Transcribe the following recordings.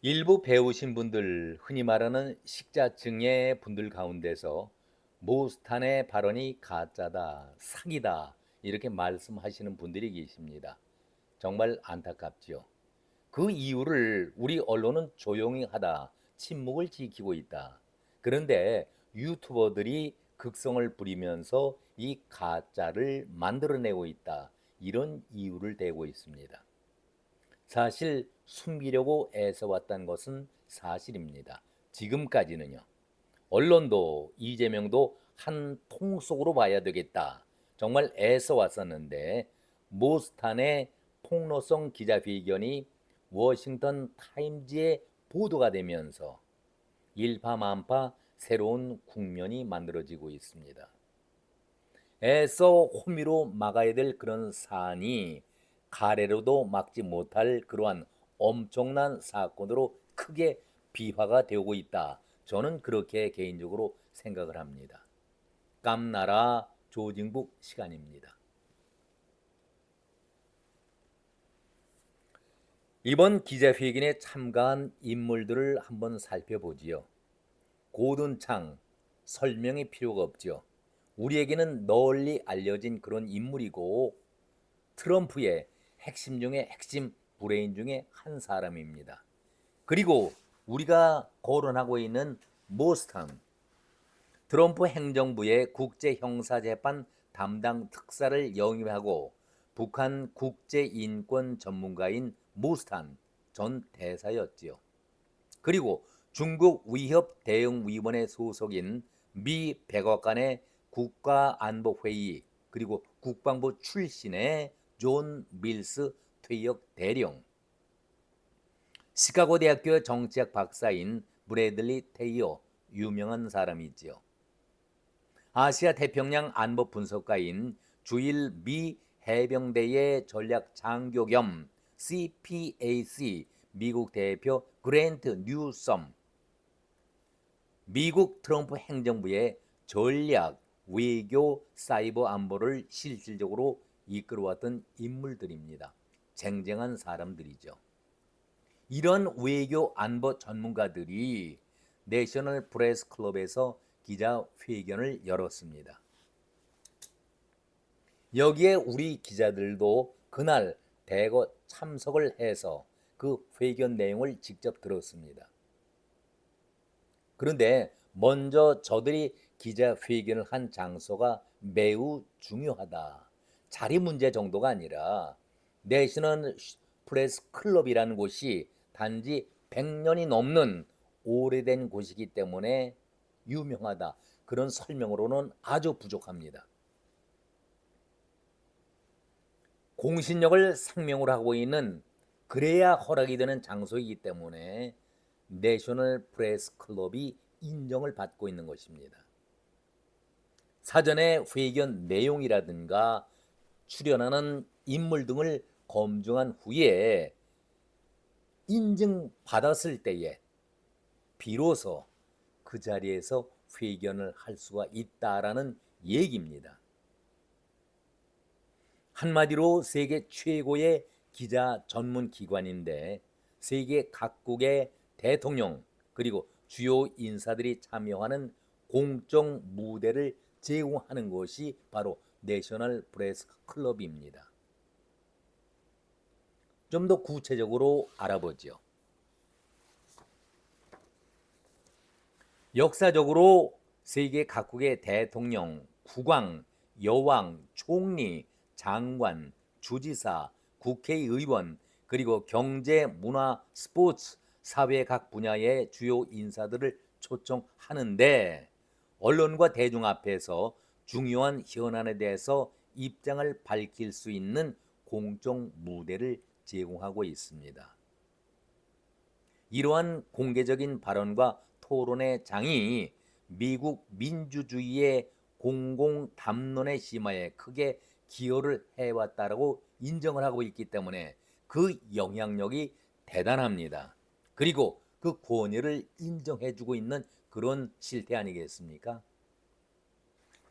일부 배우신 분들, 흔히 말하는 식자층의 분들 가운데서 모스탄의 발언이 가짜다, 사기다 이렇게 말씀하시는 분들이 계십니다. 정말 안타깝지요. 그 이유를 우리 언론은 조용히 하다, 침묵을 지키고 있다. 그런데 유튜버들이 극성을 부리면서 이 가짜를 만들어내고 있다. 이런 이유를 대고 있습니다. 사실 숨기려고 애써왔던 것은 사실입니다. 지금까지는요. 언론도 이재명도 한 통 속으로 봐야 되겠다. 정말 애써왔었는데 모스탄의 폭로성 기자회견이 워싱턴 타임즈에 보도가 되면서 일파만파 새로운 국면이 만들어지고 있습니다. 애써 호미로 막아야 될 그런 사안이 가래로도 막지 못할 그러한 엄청난 사건으로 크게 비화가 되고 있다. 저는 그렇게 개인적으로 생각을 합니다. 깜나라 조진국 시간입니다. 이번 기자회견에 참가한 인물들을 한번 살펴보지요. 고든창 설명이 필요가 없죠. 우리에게는 널리 알려진 그런 인물이고 트럼프의 핵심 중에 핵심 브레인 중에 한 사람입니다. 그리고 우리가 거론하고 있는 모스탄 트럼프 행정부의 국제형사재판 담당 특사를 영입하고 북한 국제인권 전문가인 모스탄 전 대사였지요. 그리고 중국 위협대응위원회 소속인 미 백악관의 국가안보회의 그리고 국방부 출신의 존 밀스 퇴역 대령, 시카고 대학교 정치학 박사인 브래들리 테이어 유명한 사람이지요. 아시아 태평양 안보 분석가인 주일 미 해병대의 전략 장교 겸 CPAC 미국 대표 그랜트 뉴섬, 미국 트럼프 행정부의 전략, 외교, 사이버 안보를 실질적으로 이끌어왔던 인물들입니다. 쟁쟁한 사람들이죠. 이런 외교 안보 전문가들이 내셔널 프레스 클럽에서 기자회견을 열었습니다. 여기에 우리 기자들도 그날 대거 참석을 해서 그 회견 내용을 직접 들었습니다. 그런데 먼저 저들이 기자회견을 한 장소가 매우 중요하다. 자리 문제 정도가 아니라 내셔널 프레스 클럽이라는 곳이 단지 100년이 넘는 오래된 곳이기 때문에 유명하다. 그런 설명으로는 아주 부족합니다. 공신력을 상명으로 하고 있는, 그래야 허락이 되는 장소이기 때문에 내셔널 프레스 클럽이 인정을 받고 있는 것입니다. 사전에 회견 내용이라든가 출연하는 인물 등을 검증한 후에 인증받았을 때에 비로소 그 자리에서 회견을 할 수가 있다라는 얘기입니다. 한마디로 세계 최고의 기자 전문 기관인데 세계 각국의 대통령 그리고 주요 인사들이 참여하는 공적 무대를 제공하는 것이 바로 내셔널 프레스 클럽입니다. 좀 더 구체적으로 알아보죠. 역사적으로 세계 각국의 대통령, 국왕, 여왕, 총리, 장관, 주지사, 국회의원, 그리고 경제, 문화, 스포츠, 사회 각 분야의 주요 인사들을 초청하는데 언론과 대중 앞에서 중요한 현안에 대해서 입장을 밝힐 수 있는 공적 무대를 제공하고 있습니다. 이러한 공개적인 발언과 토론의 장이 미국 민주주의의 공공 담론의 심화에 크게 기여를 해왔다라고 인정을 하고 있기 때문에 그 영향력이 대단합니다. 그리고 그 권위를 인정해주고 있는 그런 실태 아니겠습니까?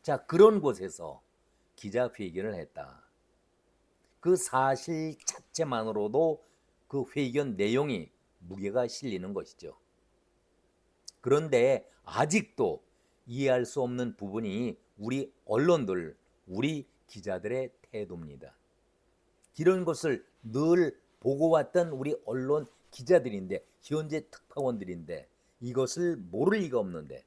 자, 그런 곳에서 기자회견을 했다. 그 사실 자체만으로도 그 회견 내용이 무게가 실리는 것이죠. 그런데 아직도 이해할 수 없는 부분이 우리 언론들, 우리 기자들의 태도입니다. 이런 것을 늘 보고 왔던 우리 언론 기자들인데, 현재 특파원들인데 이것을 모를 리가 없는데,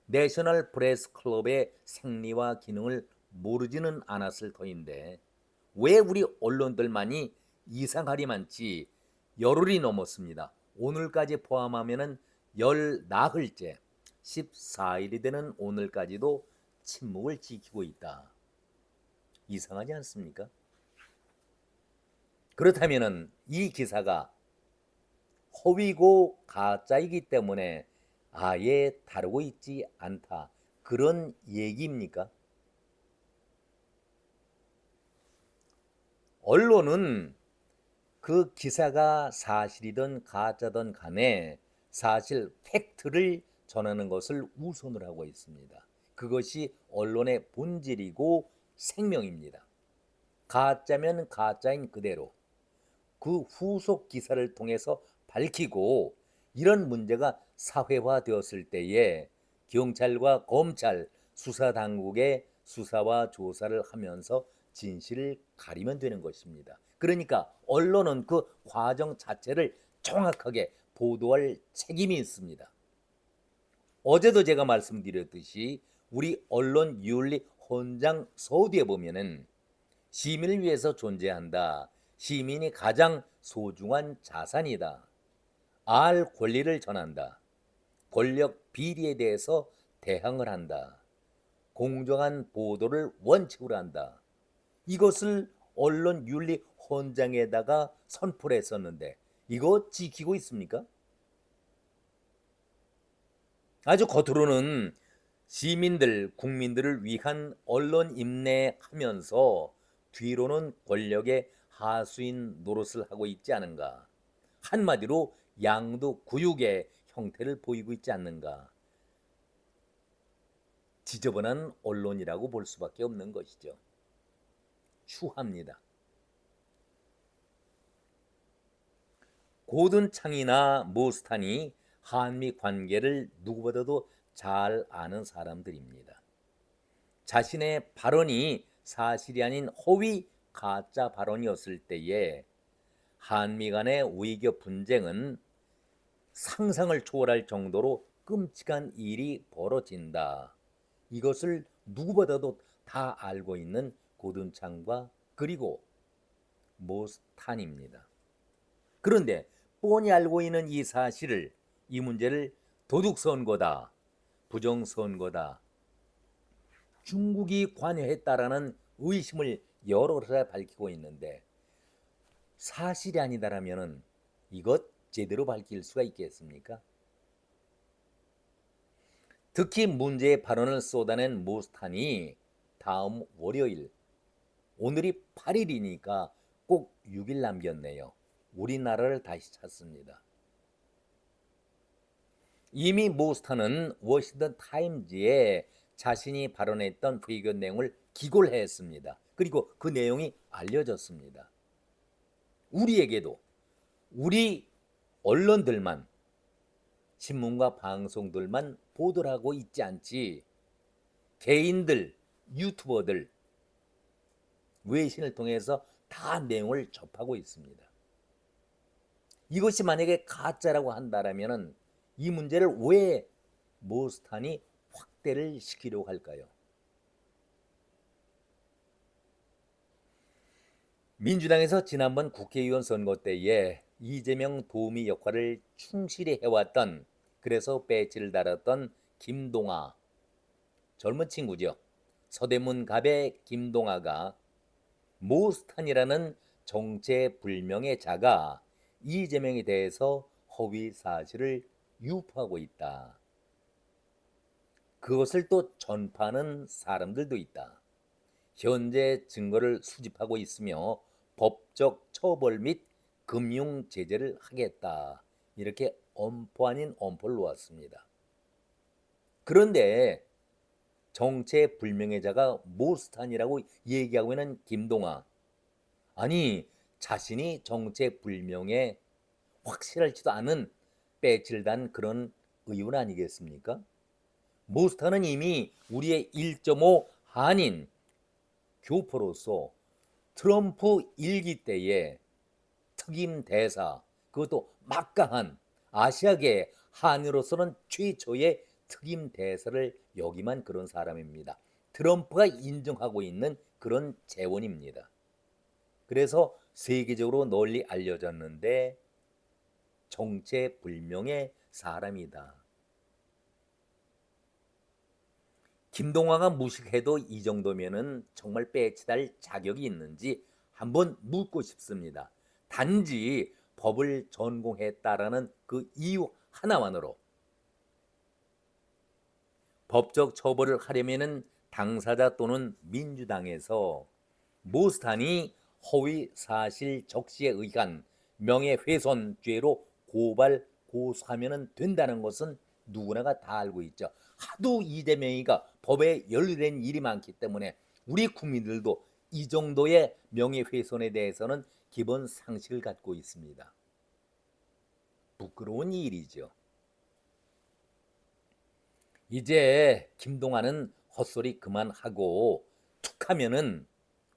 내셔널 프레스 클럽의 생리와 기능을 모르지는 않았을 터인데 왜 우리 언론들만이 이상하리 많지 열흘이 넘었습니다. 오늘까지 포함하면 열 나흘째 14일이 되는 오늘까지도 침묵을 지키고 있다. 이상하지 않습니까? 그렇다면 이 기사가 허위고 가짜이기 때문에 아예 다루고 있지 않다, 그런 얘기입니까? 언론은 그 기사가 사실이든 가짜든 간에 사실 팩트를 전하는 것을 우선으로 하고 있습니다. 그것이 언론의 본질이고 생명입니다. 가짜면 가짜인 그대로 그 후속 기사를 통해서 밝히고, 이런 문제가 사회화되었을 때에 경찰과 검찰, 수사당국의 수사와 조사를 하면서 진실을 가리면 되는 것입니다. 그러니까 언론은 그 과정 자체를 정확하게 보도할 책임이 있습니다. 어제도 제가 말씀드렸듯이 우리 언론 윤리 헌장 서두에 보면은 시민을 위해서 존재한다. 시민이 가장 소중한 자산이다. 알 권리를 전한다. 권력 비리에 대해서 대항을 한다. 공정한 보도를 원칙으로 한다. 이것을 언론 윤리 헌장에다가 선포를 했었는데 이거 지키고 있습니까? 아주 겉으로는 시민들, 국민들을 위한 언론 임내하면서 뒤로는 권력의 하수인 노릇을 하고 있지 않은가. 한마디로 양도구육의 형태를 보이고 있지 않는가. 지저분한 언론이라고 볼 수밖에 없는 것이죠. 추합니다. 고든창이나 모스탄이 한미 관계를 누구보다도 잘 아는 사람들입니다. 자신의 발언이 사실이 아닌 허위 가짜 발언이었을 때에 한미 간의 외교 분쟁은 상상을 초월할 정도로 끔찍한 일이 벌어진다. 이것을 누구보다도 다 알고 있는 고든창과 그리고 모스탄입니다. 그런데 뻔히 알고 있는 이 사실을, 이 문제를 도둑선거다, 부정선거다, 중국이 관여했다라는 의심을 여러 밝히고 있는데 사실이 아니다라면은 이것 제대로 밝힐 수가 있겠습니까? 특히 문제의 발언을 쏟아낸 모스탄이 다음 월요일, 오늘이 8일이니까 꼭 6일 남겼네요. 우리나라를 다시 찾습니다. 이미 모스탄은 워싱턴 타임즈에 자신이 발언했던 회견 내용을 기고를 했습니다. 그리고 그 내용이 알려졌습니다. 우리에게도 우리 언론들만, 신문과 방송들만 보도를 하고 있지 않지 개인들, 유튜버들, 외신을 통해서 다 내용을 접하고 있습니다. 이것이 만약에 가짜라고 한다면 이 문제를 왜 모스탄이 확대를 시키려고 할까요? 민주당에서 지난번 국회의원 선거 때에 이재명 도우미 역할을 충실히 해왔던, 그래서 배지를 달았던 김동아, 젊은 친구죠. 서대문 갑의 김동아가 모스탄이라는 정체불명의 자가 이재명에 대해서 허위 사실을 유포하고 있다. 그것을 또 전파하는 사람들도 있다. 현재 증거를 수집하고 있으며 법적 처벌 및 금융 제재를 하겠다. 이렇게 엄포 아닌 엄포를 놓았습니다. 그런데 정체불명의 자가 모스탄이라고 얘기하고 있는 김동아, 아니 자신이 정체불명의 확실하지도 않은 배치를 단 그런 의원 아니겠습니까? 모스타는 이미 우리의 1.5 한인 교포로서 트럼프 일기 때에 특임 대사, 그것도 막강한 아시아계 한인으로서는 최초의 특임 대사를 역임한 그런 사람입니다. 트럼프가 인정하고 있는 그런 재원입니다. 그래서 세계적으로 널리 알려졌는데 정체불명의 사람이다. 김동완가 무식해도 이 정도면은 정말 배치달 자격이 있는지 한번 묻고 싶습니다. 단지 법을 전공했다라는 그 이유 하나만으로 법적 처벌을 하려면은 당사자 또는 민주당에서 모스탄이 허위 사실 적시에 의한 명예훼손죄로 고발 고소하면 된다는 것은 누구나가 다 알고 있죠. 하도 이재명이가 법에 연루된 일이 많기 때문에 우리 국민들도 이 정도의 명예훼손에 대해서는 기본 상식을 갖고 있습니다. 부끄러운 일이죠. 이제 김동완은 헛소리 그만하고 툭하면은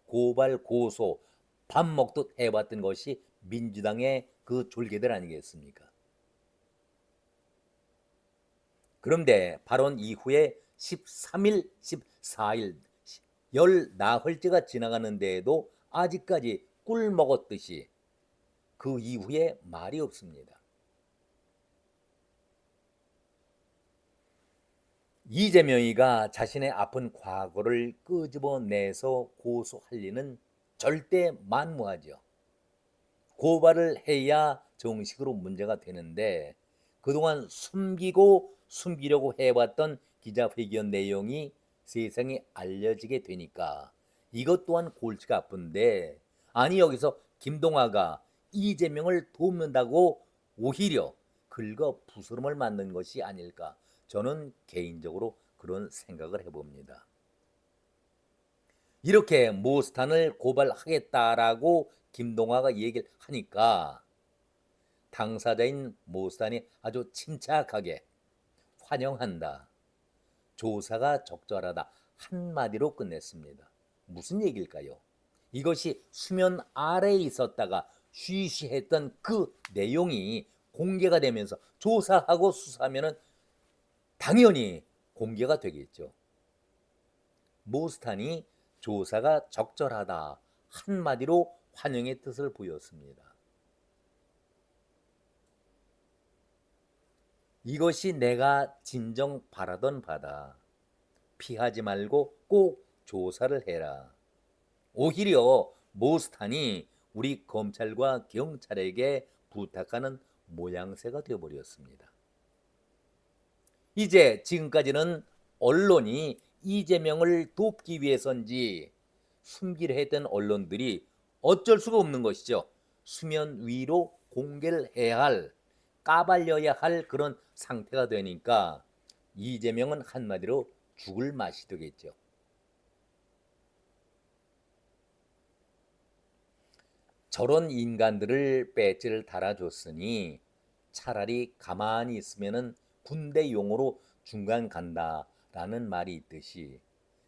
고발 고소 밥 먹듯 해봤던 것이 민주당의 그 졸개들 아니겠습니까? 그런데 발언 이후에 13일, 14일 열 나흘째가 지나가는데도 아직까지 꿀 먹었듯이 그 이후에 말이 없습니다. 이재명이가 자신의 아픈 과거를 끄집어내서 고소할 리는 절대 만무하죠. 고발을 해야 정식으로 문제가 되는데 그동안 숨기고 숨기려고 해왔던 기자회견 내용이 세상에 알려지게 되니까 이것 또한 골치가 아픈데, 아니 여기서 김동완가 이재명을 돕는다고 오히려 긁어 부스럼을 만든 것이 아닐까, 저는 개인적으로 그런 생각을 해봅니다. 이렇게 모스탄을 고발하겠다라고 김동완가 얘기를 하니까 당사자인 모스탄이 아주 침착하게 환영한다, 조사가 적절하다 한마디로 끝냈습니다. 무슨 얘기일까요? 이것이 수면 아래에 있었다가 쉬쉬했던 그 내용이 공개가 되면서 조사하고 수사하면 당연히 공개가 되겠죠. 모스탄이 조사가 적절하다 한마디로 환영의 뜻을 보였습니다. 이것이 내가 진정 바라던 바다. 피하지 말고 꼭 조사를 해라. 오히려 모스탄이 우리 검찰과 경찰에게 부탁하는 모양새가 되어버렸습니다. 이제 지금까지는 언론이 이재명을 돕기 위해서인지 숨기려 했던 언론들이 어쩔 수가 없는 것이죠. 수면 위로 공개를 해야 할, 까발려야 할 그런 상태가 되니까 이재명은 한마디로 죽을 맛이 되겠죠. 저런 인간들을 배지를 달아줬으니 차라리 가만히 있으면은 군대용으로 중간 간다라는 말이 있듯이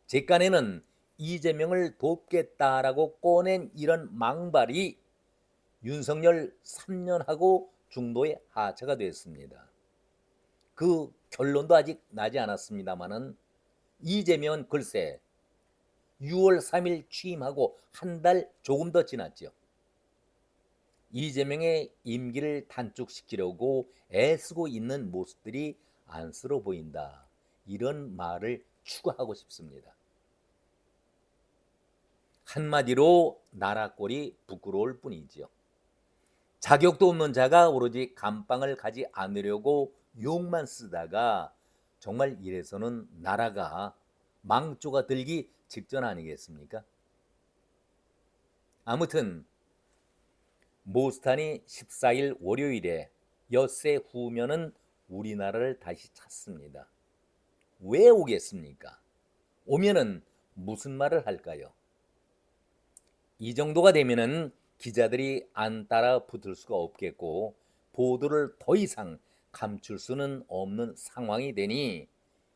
제 깐에는 이재명을 돕겠다라고 꺼낸 이런 망발이 윤석열 3년하고 중도에 하차가 됐습니다. 그 결론도 아직 나지 않았습니다마는 이재명은 글쎄 6월 3일 취임하고 한 달 조금 더 지났죠. 이재명의 임기를 단축시키려고 애쓰고 있는 모습들이 안쓰러워 보인다, 이런 말을 추가하고 싶습니다. 한마디로 나라 꼴이 부끄러울 뿐이지요. 자격도 없는 자가 오로지 감방을 가지 않으려고 욕만 쓰다가 정말 이래서는 나라가 망조가 들기 직전 아니겠습니까? 아무튼 모스탄이 14일 월요일에 엿새 후면은 우리나라를 다시 찾습니다. 왜 오겠습니까? 오면은 무슨 말을 할까요? 이 정도가 되면은 기자들이 안 따라 붙을 수가 없겠고 보도를 더 이상 감출 수는 없는 상황이 되니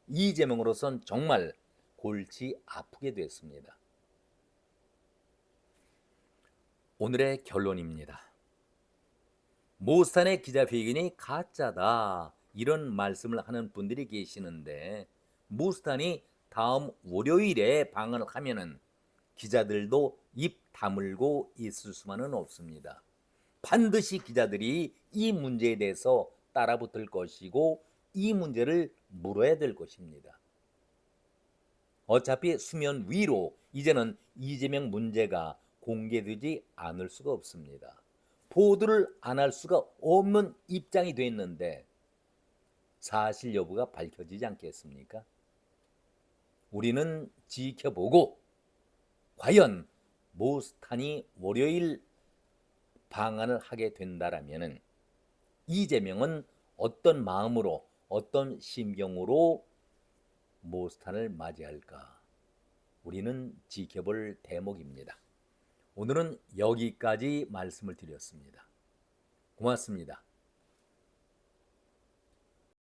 이재명으로선 정말 골치 아프게 됐습니다. 오늘의 결론입니다. 모스탄의 기자회견이 가짜다 이런 말씀을 하는 분들이 계시는데, 모스탄이 다음 월요일에 방한을 하면은 기자들도 입 다물고 있을 수만은 없습니다. 반드시 기자들이 이 문제에 대해서 따라붙을 것이고 이 문제를 물어야 될 것입니다. 어차피 수면 위로 이제는 이재명 문제가 공개되지 않을 수가 없습니다. 보도를 안 할 수가 없는 입장이 됐는데 사실 여부가 밝혀지지 않겠습니까? 우리는 지켜보고 과연 모스탄이 월요일 방한을 하게 된다라면은 이재명은 어떤 마음으로 어떤 심경으로 모스탄을 맞이할까? 우리는 지켜볼 대목입니다. 오늘은 여기까지 말씀을 드렸습니다. 고맙습니다.